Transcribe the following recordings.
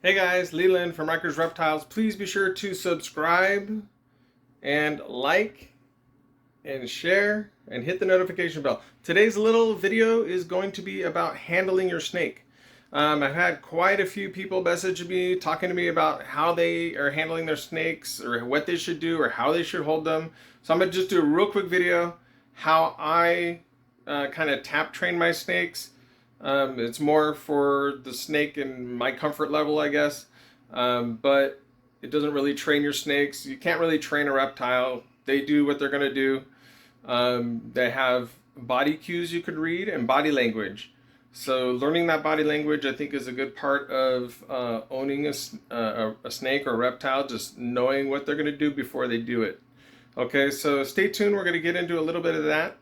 Hey guys, Leland from Rikers Reptiles. Please be sure to subscribe and like and share and hit the notification bell. Today's little video is going to be about handling your snake. I've had quite a few people message me talking to me about how they are handling their snakes or what they should do or how they should hold them. So I'm going to just do a real quick video how I kind of tap train my snakes. It's more for the snake and my comfort level, I guess. But it doesn't really train your snakes. You can't really train a reptile. They do what they're going to do. They have body cues you could read and body language. So learning that body language, I think, is a good part of owning a snake or a reptile, just knowing what they're going to do before they do it. Okay, so stay tuned. We're going to get into a little bit of that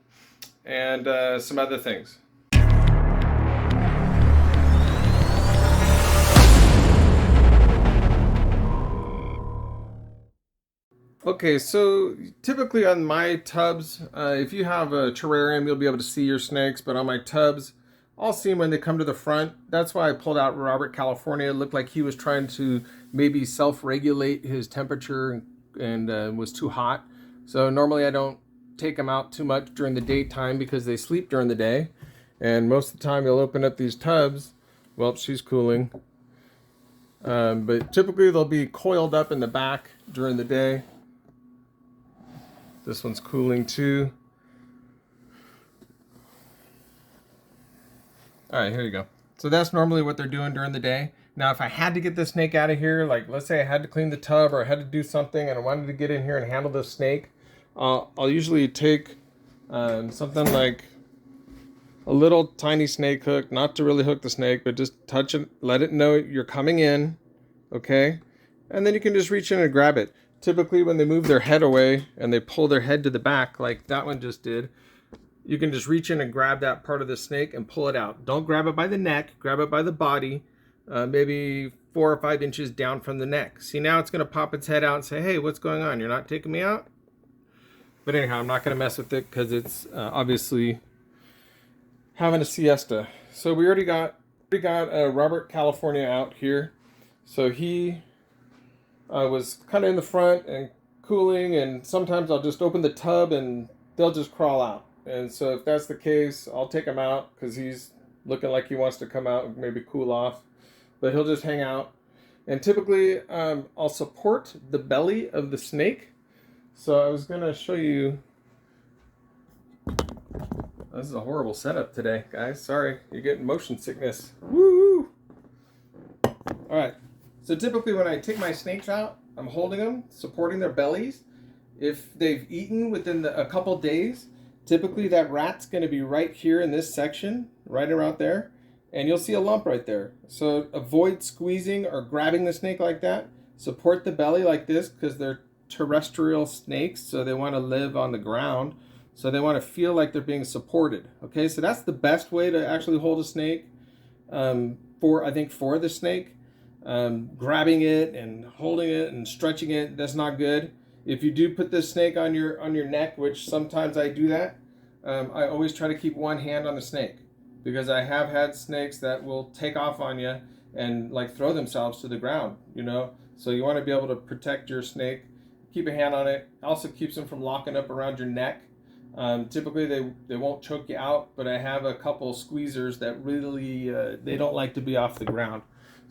and some other things. Okay, so typically on my tubs, if you have a terrarium, you'll be able to see your snakes, but on my tubs, I'll see them when they come to the front. That's why I pulled out Robert California. It looked like he was trying to maybe self-regulate his temperature and was too hot. So normally I don't take them out too much during the daytime because they sleep during the day. And most of the time you'll open up these tubs. Well, she's cooling. But typically they'll be coiled up in the back during the day. This one's cooling too. All right, here you go. So that's normally what they're doing during the day. Now, if I had to get the snake out of here, like let's say I had to clean the tub or I had to do something and I wanted to get in here and handle this snake, I'll usually take something like a little tiny snake hook, not to really hook the snake, but just touch it, let it know you're coming in, okay? And then you can just reach in and grab it. Typically when they move their head away and they pull their head to the back like that one just did, you can just reach in and grab that part of the snake and pull it out. Don't grab it by the neck, grab it by the body, maybe 4 or 5 inches down from the neck. See, now it's going to pop its head out and say, hey, what's going on? You're not taking me out? But anyhow, I'm not going to mess with it because it's obviously having a siesta. So we already got Robert California out here. So he was kind of in the front and cooling, and sometimes I'll just open the tub and they'll just crawl out. And so if that's the case, I'll take him out because he's looking like he wants to come out and maybe cool off. But he'll just hang out. And typically I'll support the belly of the snake. So I was going to show you. This is a horrible setup today, guys. Sorry, you're getting motion sickness. Woo! All right. So typically when I take my snakes out, I'm holding them, supporting their bellies. If they've eaten within a couple days, typically that rat's going to be right here in this section, right around there, and you'll see a lump right there. So avoid squeezing or grabbing the snake like that. Support the belly like this because they're terrestrial snakes, so they want to live on the ground. So they want to feel like they're being supported. Okay, so that's the best way to actually hold a snake for the snake. Grabbing it and holding it and stretching it, that's not good. If you do put this snake on your neck, which sometimes I do that, I always try to keep one hand on the snake because I have had snakes that will take off on you and like throw themselves to the ground, you know. So you want to be able to protect your snake. Keep a hand on it. Also keeps them from locking up around your neck. Typically they won't choke you out, but I have a couple squeezers that really they don't like to be off the ground.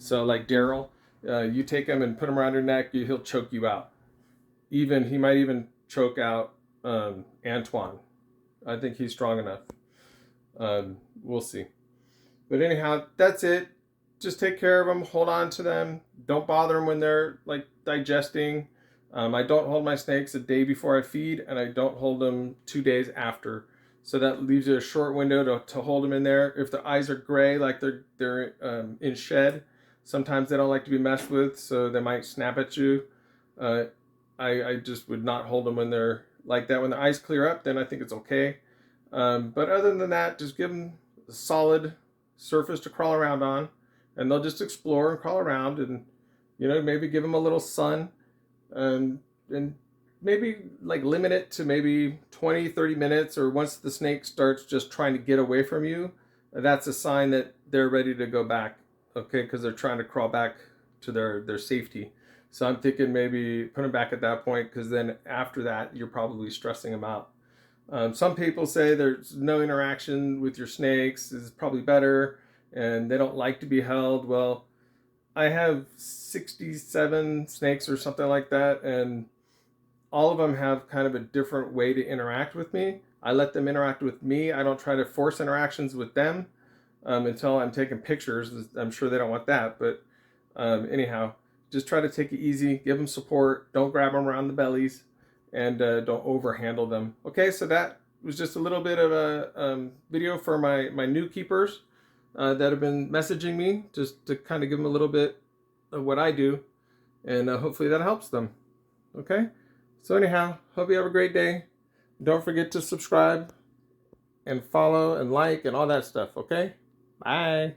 So like Daryl, you take him and put him around your neck, he'll choke you out. He might even choke out Antoine. I think he's strong enough. We'll see. But anyhow, that's it. Just take care of them, hold on to them. Don't bother them when they're like digesting. I don't hold my snakes a day before I feed, and I don't hold them 2 days after. So that leaves you a short window to hold them in there. If the eyes are gray, like they're in shed, sometimes they don't like to be messed with, so they might snap at you. I just would not hold them when they're like that. When the eyes clear up, then I think it's okay. But other than that, just give them a solid surface to crawl around on, and they'll just explore and crawl around, and maybe give them a little sun. And maybe like limit it to maybe 20-30 minutes, or once the snake starts just trying to get away from you, that's a sign that they're ready to go back, okay, because they're trying to crawl back to their safety. So I'm thinking maybe put them back at that point, because then after that you're probably stressing them out. Some people say there's no interaction with your snakes is probably better, and they don't like to be held. Well, I have 67 snakes or something like that, and all of them have kind of a different way to interact with me. I let them interact with me. I don't try to force interactions with them until I'm taking pictures. I'm sure they don't want that, but anyhow, just try to take it easy, give them support, don't grab them around the bellies, and don't overhandle them. Okay, so that was just a little bit of a video for my new keepers that have been messaging me, just to kind of give them a little bit of what I do, and hopefully that helps them. Okay, so anyhow, hope you have a great day. Don't forget to subscribe and follow and like and all that stuff, okay? Bye.